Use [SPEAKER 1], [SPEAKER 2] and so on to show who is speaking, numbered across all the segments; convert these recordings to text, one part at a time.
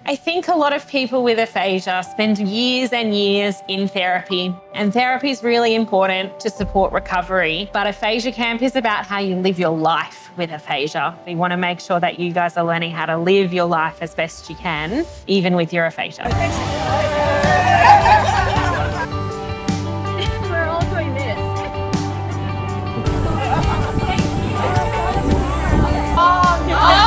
[SPEAKER 1] I think a lot of people with aphasia spend years and years in therapy, and therapy is really important to support recovery. But Aphasia Camp is about how you live your life with aphasia. We want to make sure that you guys are learning how to live your life as best you can, even with your aphasia.
[SPEAKER 2] We're all doing this.
[SPEAKER 1] Oh, no!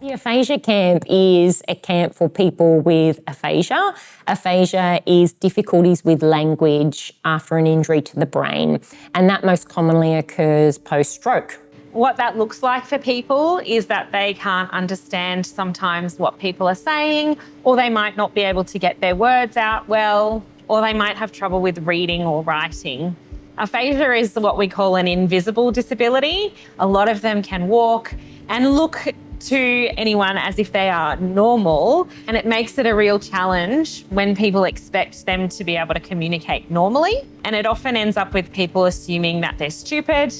[SPEAKER 3] The Aphasia Camp is a camp for people with aphasia. Aphasia is difficulties with language after an injury to the brain, and that most commonly occurs post-stroke.
[SPEAKER 1] What that looks like for people is that they can't understand sometimes what people are saying, or they might not be able to get their words out well, or they might have trouble with reading or writing. Aphasia is what we call an invisible disability. A lot of them can walk and look to anyone as if they are normal, and it makes it a real challenge when people expect them to be able to communicate normally. And it often ends up with people assuming that they're stupid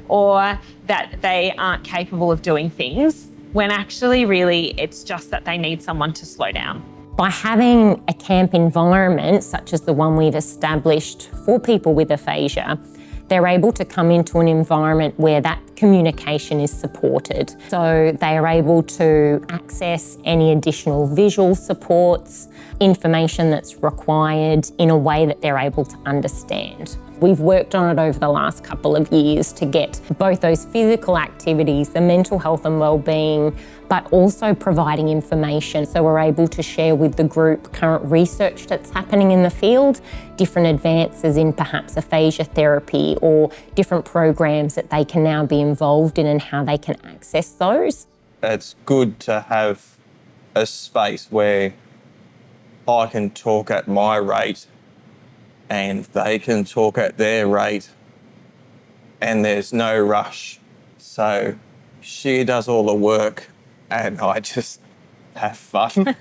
[SPEAKER 1] or that they aren't capable of doing things, when actually really it's just that they need someone to slow down.
[SPEAKER 3] By having a camp environment such as the one we've established for people with aphasia, they're able to come into an environment where that communication is supported. So they are able to access any additional visual supports, information that's required in a way that they're able to understand. We've worked on it over the last couple of years to get both those physical activities, the mental health and wellbeing, but also providing information. So we're able to share with the group current research that's happening in the field, different advances in perhaps aphasia therapy or different programs that they can now be involved in and how they can access those.
[SPEAKER 4] It's good to have a space where I can talk at my rate and they can talk at their rate and there's no rush. So she does all the work and I just have fun.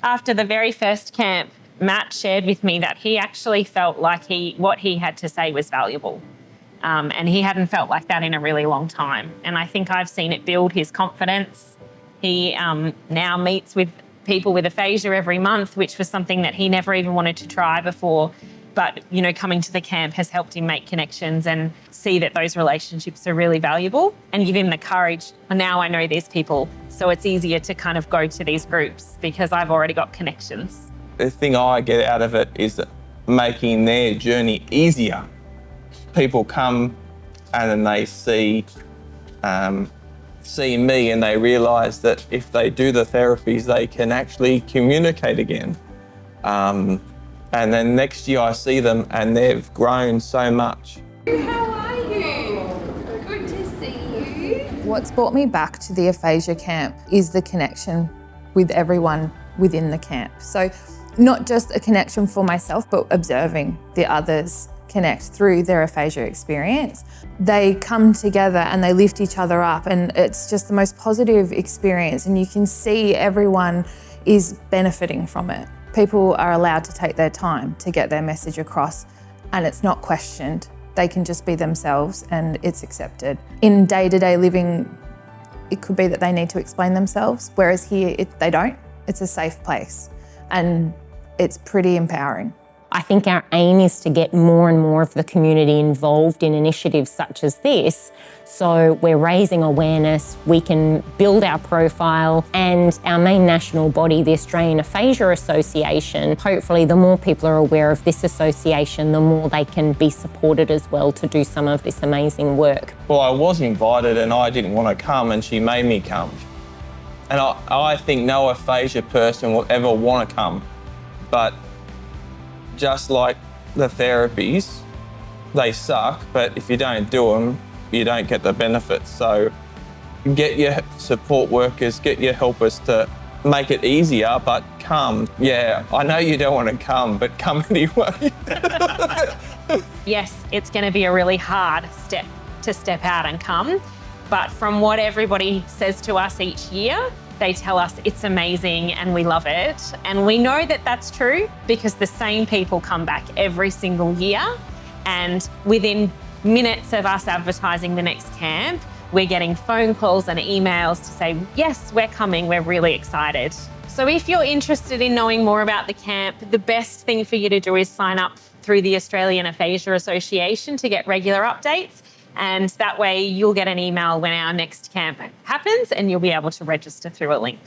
[SPEAKER 1] After the very first camp, Matt shared with me that he actually felt like what he had to say was valuable. And he hadn't felt like that in a really long time. And I think I've seen it build his confidence. He now meets with people with aphasia every month, which was something that he never even wanted to try before. But, you know, coming to the camp has helped him make connections and see that those relationships are really valuable and give him the courage. Now I know these people, so it's easier to kind of go to these groups because I've already got connections.
[SPEAKER 4] The thing I get out of it is making their journey easier. People come and then they see me and they realise that if they do the therapies, they can actually communicate again. And then next year I see them and they've grown so much.
[SPEAKER 2] How are you? Good to see you.
[SPEAKER 5] What's brought me back to the aphasia camp is the connection with everyone within the camp. So not just a connection for myself, but observing the others connect through their aphasia experience. They come together and they lift each other up, and it's just the most positive experience, and you can see everyone is benefiting from it. People are allowed to take their time to get their message across, and it's not questioned. They can just be themselves and it's accepted. In day-to-day living, it could be that they need to explain themselves, whereas here they don't. It's a safe place and it's pretty empowering.
[SPEAKER 3] I think our aim is to get more and more of the community involved in initiatives such as this. So we're raising awareness, we can build our profile, and our main national body, the Australian Aphasia Association, hopefully the more people are aware of this association, the more they can be supported as well to do some of this amazing work.
[SPEAKER 4] Well, I was invited and I didn't want to come and she made me come. And I think no aphasia person will ever want to come. But just like the therapies, they suck, but if you don't do them, you don't get the benefits. So get your support workers, get your helpers to make it easier, but come. Yeah, I know you don't want to come, but come anyway.
[SPEAKER 1] Yes, it's going to be a really hard step to step out and come. But from what everybody says to us each year, They tell us it's amazing and we love it. And we know that that's true because the same people come back every single year. And within minutes of us advertising the next camp, we're getting phone calls and emails to say, yes, we're coming, we're really excited. So if you're interested in knowing more about the camp, the best thing for you to do is sign up through the Australian Aphasia Association to get regular updates. And that way you'll get an email when our next camp happens and you'll be able to register through a link.